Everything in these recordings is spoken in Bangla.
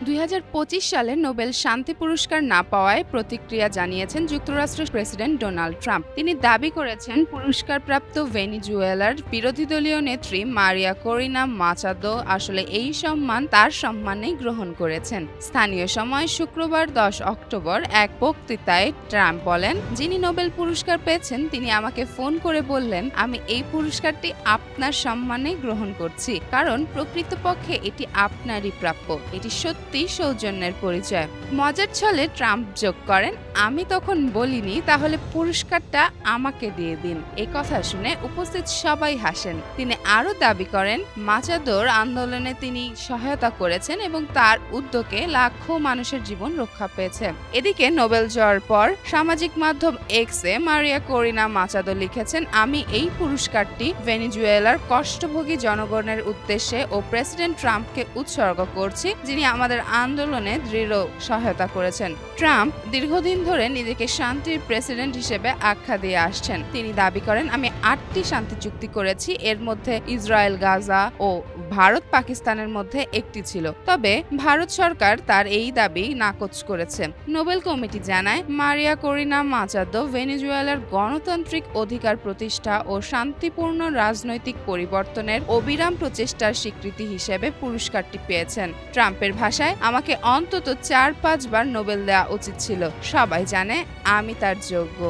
2025 সালে নোবেল শান্তি পুরস্কার না পাওয়ায় প্রতিক্রিয়া জানিয়েছেন যুক্তরাষ্ট্রের প্রেসিডেন্ট ডোনাল্ড ট্রাম্প। তিনি দাবি করেছেন পুরস্কারপ্রাপ্ত ভেনেজুয়েলার বিরোধী দলীয় নেত্রী মারিয়া করিনা মাচাদো আসলে এই সম্মান তার সম্মানেই গ্রহণ করেছেন। স্থানীয় সময় শুক্রবার 10 অক্টোবর এক বক্তৃতায় ট্রাম্প বলেন, যিনি নোবেল পুরস্কার পেয়েছেন তিনি আমাকে ফোন করে বললেন, আমি এই পুরস্কারটি আপনার সম্মানে গ্রহণ করছি, কারণ প্রকৃতপক্ষে এটি আপনারই প্রাপ্য। এটি সত্যি সৌজন্যের পরিচয়। মজার ছলে ট্রাম্প যোগ করেন, আমি তখন বলিনি তাহলে পুরস্কারটা আমাকে দিয়ে দিন। এই কথা শুনে উপস্থিত সবাই হাসেন। তিনি আরও দাবি করেন, মাচাদোর আন্দোলনে তিনি সহায়তা করেছেন এবং তার উদ্যোগে লাখো মানুষের জীবন রক্ষা পেয়েছে। এদিকে নোবেল জয়ের পর সামাজিক মাধ্যম এক্সে মারিয়া করিনা মাচাদো লিখেছেন, আমি এই পুরস্কারটি ভেনেজুয়েলার কষ্টভোগী জনগণের উদ্দেশ্যে ও প্রেসিডেন্ট ট্রাম্পকে উৎসর্গ করছি, যিনি আমাদের আন্দোলনে দৃঢ় সহায়তা করেছেন। ট্রাম্প দীর্ঘদিন ধরে নিজেকে শান্তির প্রেসিডেন্ট হিসেবে আখ্যা দিয়ে আসছেন। তিনি দাবি করেন, আমি 8টি শান্তি চুক্তি করেছি, এর মধ্যে ইসরায়েল গাজা ও ভারত পাকিস্তানের মধ্যে একটি ছিল। তবে ভারত সরকার তার এই দাবি নাকচ করেছে। নোবেল কমিটি জানায়, মারিয়া করিনা মাচাদো ভেনেজুয়েলার গণতান্ত্রিক অধিকার প্রতিষ্ঠা ও শান্তিপূর্ণ রাজনৈতিক পরিবর্তনের অবিরাম প্রচেষ্টার স্বীকৃতি হিসেবে পুরস্কারটি পেয়েছেন। ট্রাম্পের ভাষায়, আমাকে অন্তত 4-5 বার নোবেল দেওয়া উচিত ছিল। সবাই জানে আমি তার যোগ্য।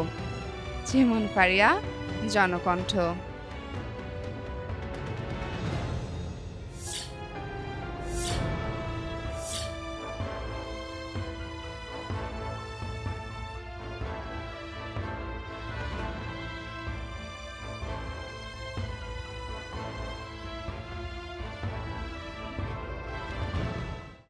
যেমন ফারিয়া, জনকণ্ঠ।